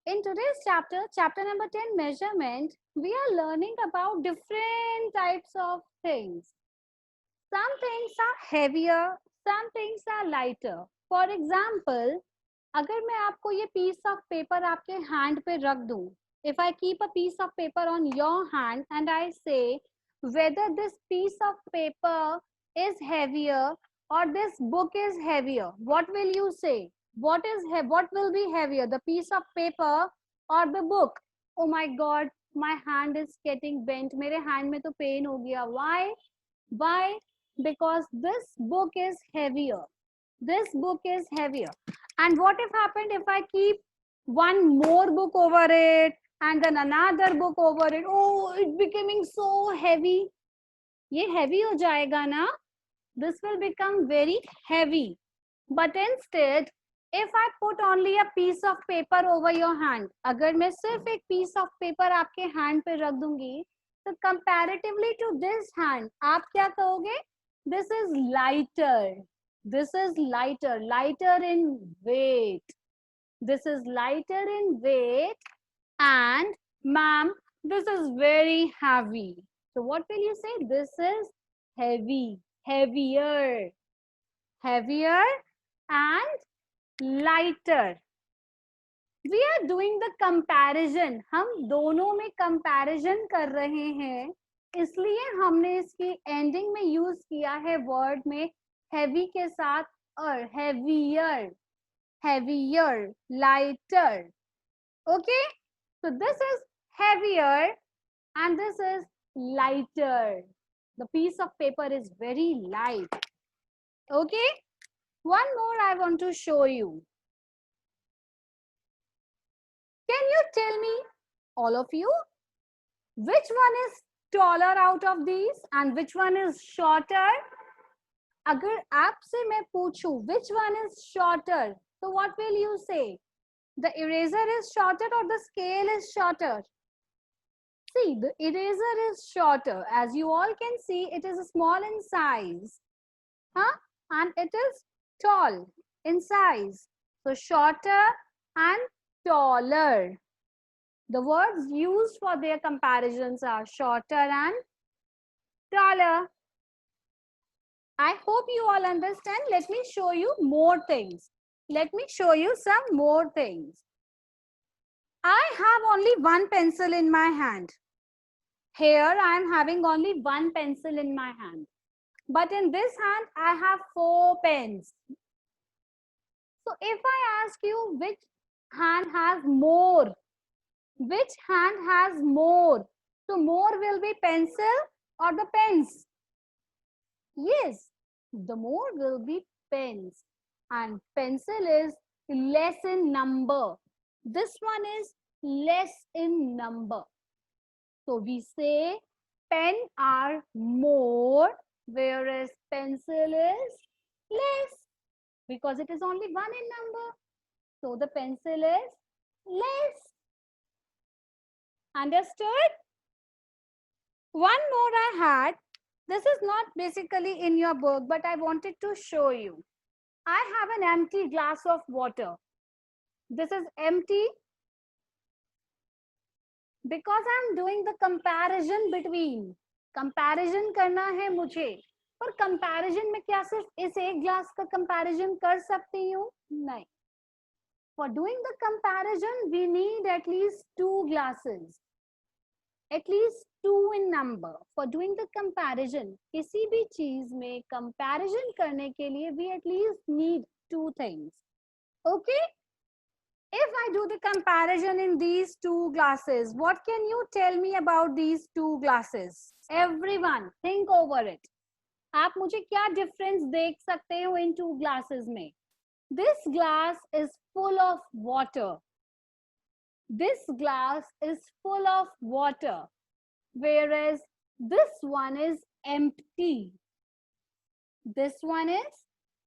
In today's chapter, chapter number 10, measurement, we are learning about different types of things. Some things are heavier, some things are lighter. For example, अगर मैं आपको ये piece of paper आपके hand पे रख दूं, if I keep a piece of paper on your hand and I say whether this piece of paper is heavier or this book is heavier, what will you say? What will be heavier, the piece of paper or the book? Oh my God, my hand is getting bent. मेरे hand में तो pain हो गया. Why? Why? Because this book is heavier. This book is heavier. And what if happened if I keep one more book over it and then another book over it? Oh, it's becoming so heavy. ये heavy हो जाएगा ना? This will become very heavy. But instead, if I put only a piece of paper over your hand, अगर मैं सिर्फ एक piece of paper आपके hand पे रख दूंगी, तो comparatively to this hand, आप क्या कहोगे? This is lighter. This is lighter, lighter in weight. This is lighter in weight, and ma'am, this is very heavy. So what will you say? This is heavy, heavier, heavier and lighter. We are doing the comparison. हम दोनों में comparison कर रहे हैं, इसलिए हमने इसकी ending में use किया है word में heavy के साथ और heavier, heavier, lighter. Okay, so this is heavier and this is lighter. The piece of paper is very light. Okay, one more I want to show you. Can you tell me, all of you, which one is taller out of these and which one is shorter? अगर आपसे मैं पूछूं which one is shorter, so what will you say? The eraser is shorter or the scale is shorter? See, the eraser is shorter. As you all can see, it is small in size. Huh? And it is tall in size. So shorter and taller. The words used for their comparisons are shorter and taller. I hope you all understand. Let me show you more things. Let me show you some more things. I have only one pencil in my hand. Here I am having only one pencil in my hand. But in this hand, I have 4 pens. So if I ask you which hand has more, which hand has more? So more will be pencil or the pens? Yes, the more will be pens. And pencil is less in number. This one is less in number. So we say pen are more, whereas pencil is less, because it is only one in number. So the pencil is less. Understood? One more I had. This is not basically in your book, but I wanted to show you. I have an empty glass of water. This is empty because I'm doing the comparison between. Comparison करना है मुझे, पर comparison में क्या सिर्फ इस एक glass का comparison कर सकती हूँ? नहीं. For doing the comparison, we need at least 2 glasses. At least 2 in number. For doing the comparison, किसी भी चीज में comparison करने के लिए we at least need 2 things. Okay? If I do the comparison in these 2 glasses, what can you tell me about these 2 glasses? Everyone, think over it. आप मुझे क्या difference देख सकते हो in 2 glasses में? This glass is full of water. This glass is full of water, whereas this one is empty. This one is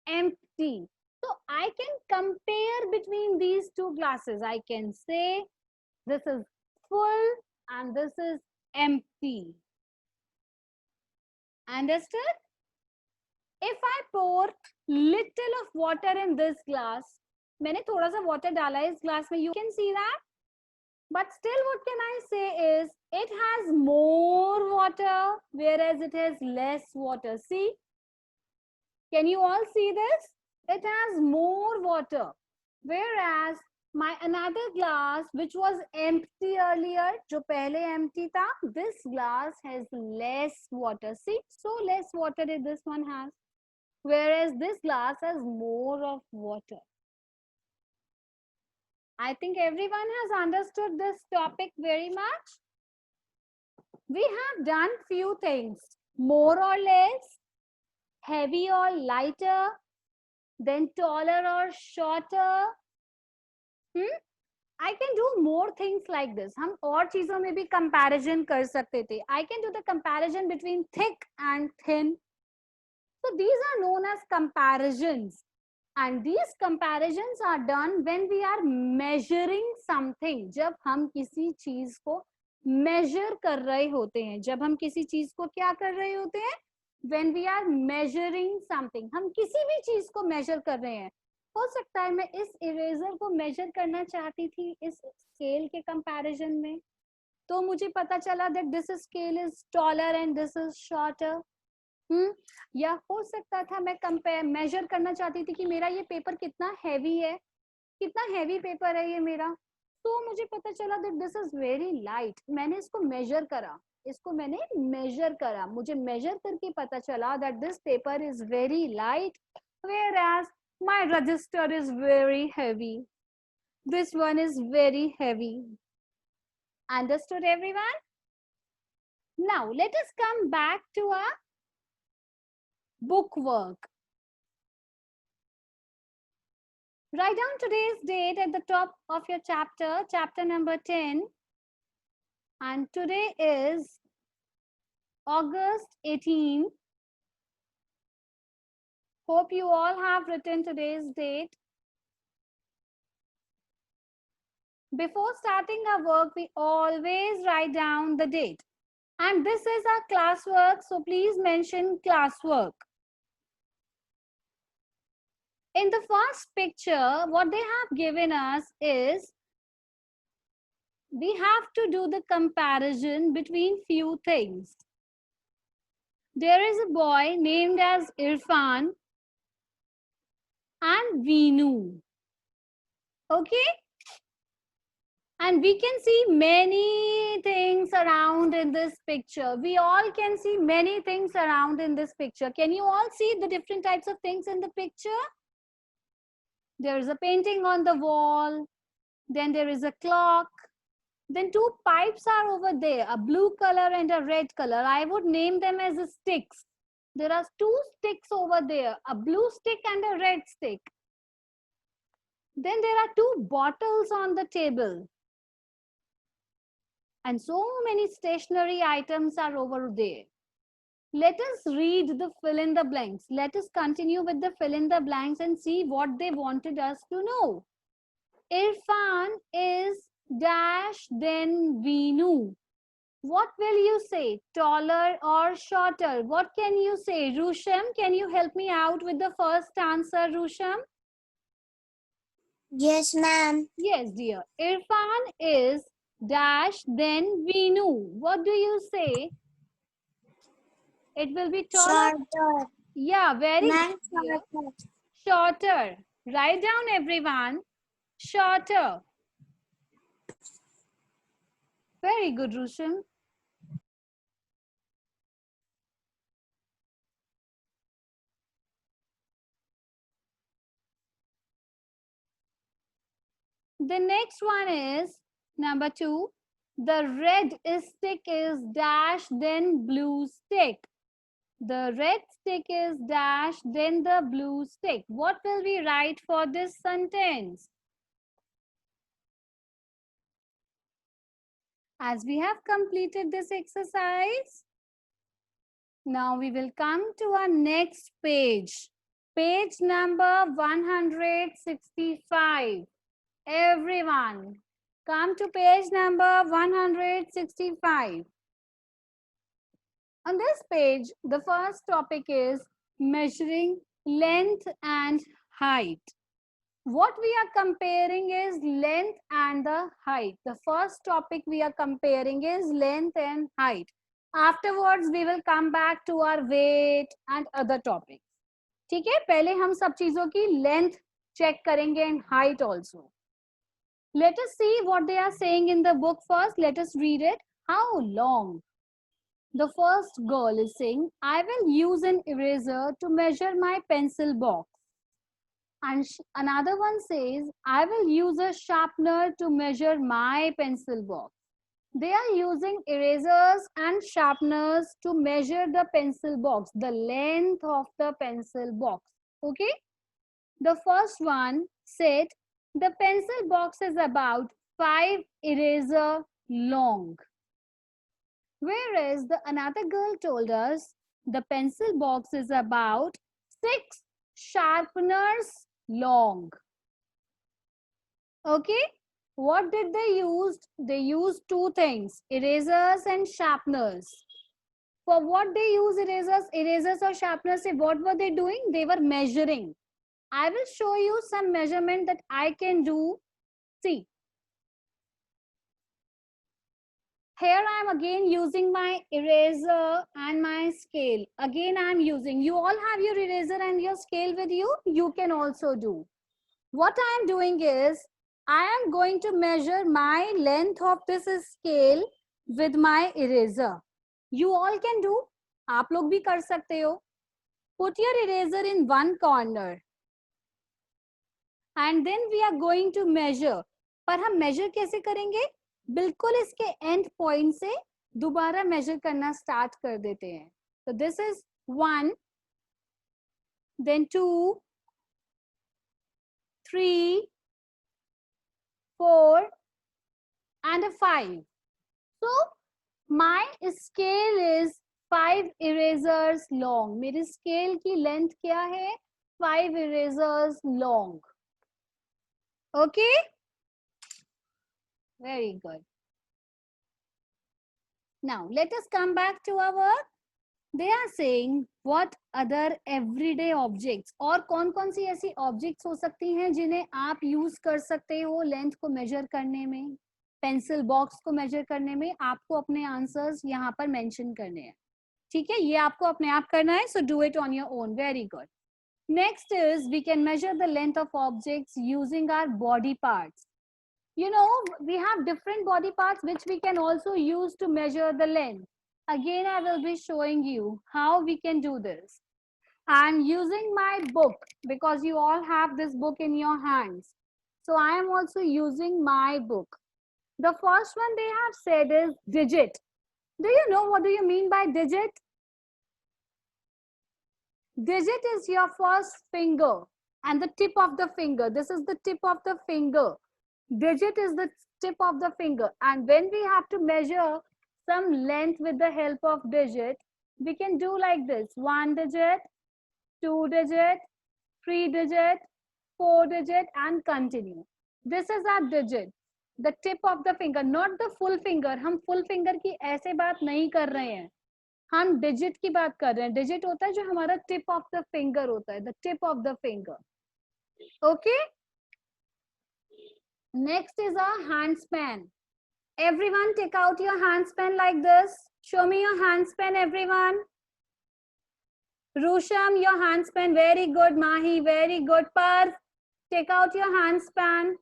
empty. So I can compare between these 2 glasses. I can say this is full and this is empty. Understood? If I pour little of water in this glass, मैंने थोड़ा सा water डाला है इस glass में. You can see that But still, what can I say is it has more water, whereas it has less water. See, can you all see this? It has more water, whereas my another glass which was empty earlier, जो पहले empty था, this glass has less water. See, so less water this one has, whereas this glass has more of water. I think everyone has understood this topic very much. We have done few things, more or less, heavy or lighter, then taller or shorter. I can do more things like this. हम और चीजों में भी comparison कर सकते थे. I can do the comparison between thick and thin. So these are known as comparisons. And these comparisons are done when we are measuring something. जब हम किसी चीज को measure कर रहे होते हैं. जब हम किसी चीज को क्या कर रहे होते हैं? When we are measuring something. हम किसी भी चीज को measure कर रहे हैं. हो सकता है मैं इस इरेजर को मेजर करना चाहती थी इस स्केल के कंपैरिजन में, तो मुझे पता चला that this scale is taller and this is shorter. या हो सकता था मैं कंपेयर मेजर करना चाहती थी कि मेरा ये पेपर कितना हैवी है, कितना हैवी पेपर है ये मेरा, तो मुझे पता चला that this is very light. मैंने इसको मेजर करा, मुझे मेजर करके पता चला that this paper is very light, whereas my register is very heavy. This one is very heavy. Understood, everyone? Now, let us come back to our book work. Write down today's date at the top of your chapter, chapter number 10. And today is August 18. Hope you all have written today's date. Before starting our work, we always write down the date. And this is our classwork, so please mention classwork. In the first picture, what they have given us is we have to do the comparison between few things. There is a boy named as Irfan and Veenu. Okay? And we can see many things around in this picture. We all can see many things around in this picture. Can you all see the different types of things in the picture? There is a painting on the wall. Then there is a clock. Then two pipes are over there, a blue color and a red color. I would name them as sticks. There are two sticks over there, a blue stick and a red stick. Then there are two bottles on the table. And so many stationery items are over there. Let us read the fill in the blanks. Let us continue with the fill in the blanks and see what they wanted us to know. Irfan is dash then Veenu. What will you say? Taller or shorter? What can you say? Rusham, can you help me out with the first answer, Rusham? Yes, ma'am. Yes, dear. Irfan is dash then Veenu. What do you say? It will be taller. Shorter. Yeah, very Ma'am, good. Dear. shorter. Shorter. Write down, everyone. Shorter. Very good, Rusham. The next one is number 2. The red stick is dash then blue stick. The red stick is dash then the blue stick. What will we write for this sentence? As we have completed this exercise, now we will come to our next page. Page number 165. Everyone, come to page number 165. On this page, the first topic is measuring length and height. what we are comparing is length and the height. The first topic we are comparing is length and height. Afterwards, we will come back to our weight and other topics. ठीक है, पहले हम सब चीजों की length check करेंगे and height also. Let us see what they are saying in the book first. Let us read it. How long? The first girl is saying, I will use an eraser to measure my pencil box. And another one says, I will use a sharpener to measure my pencil box. They are using erasers and sharpeners to measure the pencil box, the length of the pencil box. Okay? The first one said, the pencil box is about 5 eraser long. Whereas the another girl told us, the pencil box is about 6 sharpeners long. Okay, what did they use? They used two things, erasers and sharpeners. For what they use erasers or sharpeners? What were they doing? They were measuring. I will show you some measurement that I can do. See, here I am again using my eraser and my scale. Again I am using, you all have your eraser and your scale with you. You can also do. What I am doing is, I am going to measure my length of this scale with my eraser. You all can do. आप लोग भी कर सकते हो. Put your eraser in one corner. And then we are going to measure. पर हम measure कैसे करेंगे? बिल्कुल इसके end point से दोबारा measure करना start कर देते हैं. So this is 1, then 2, 3, 4, and a 5. So my scale is 5 erasers long. मेरी scale की length क्या है? 5 erasers long. Okay? Very good. Now let us come back to our work. They are saying what other everyday objects, और कौन कौन सी ऐसी objects हो सकती हैं जिन्हें आप use कर सकते हो length को measure करने में, pencil box को measure करने में. आपको अपने answers यहाँ पर mention करने हैं. ठीक है, ये आपको अपने आप करना है. So do it on your own. Very good. Next is, we can measure the length of objects using our body parts. You know, we have different body parts which we can also use to measure the length. Again, I will be showing you how we can do this. I'm using my book because you all have this book in your hands. So I am also using my book. The first one they have said is digit. Do you know what do you mean by digit? Digit is your first finger and the tip of the finger. This is the tip of the finger. Digit is the tip of the finger. And when we have to measure some length with the help of digit, we can do like this. 1 digit, 2 digit, 3 digit, 4 digit, and continue. This is our digit. The tip of the finger, not the full finger. हम full finger की ऐसे बात नहीं कर रहे हैं. हम digit की बात कर रहे हैं. Digit होता है जो हमारा tip of the finger होता है. The tip of the finger. Okay? Next is our handspan. Everyone take out your handspan like this. Show me your handspan, everyone. Rusham, your handspan. Very good. Mahi, very good. Parv, take out your handspan.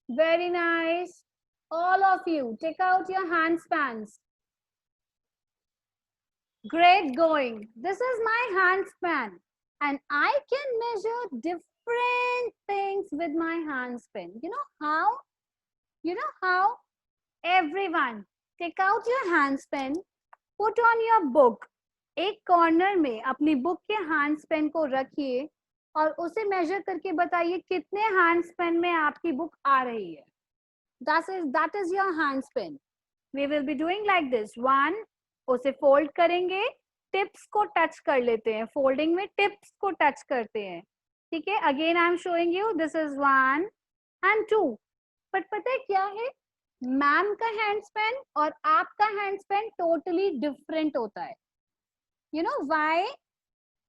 Very nice. All of you, take out your handspans. Great going. This is my handspan. And I can measure different things with my handspan. You know how? You know how? Everyone, take out your handspan, put on your book. एक corner में अपनी book के हैंडस्पेन को रखिए और उसे major करके बताइए कितने हैंडस्पेन में आपकी बुक आ रही है. That is your handspin. We will be doing like this. 1, उसे फोल्ड करेंगे, टिप्स को टच कर लेते हैं. फोल्डिंग में टिप्स को टच करते हैं. ठीक है, again I am showing you. This is 1 and 2. But पता है क्या है, मैम का हैंडस्पेन और आपका हैंडस्पेन टोटली डिफरेंट होता है. You know why?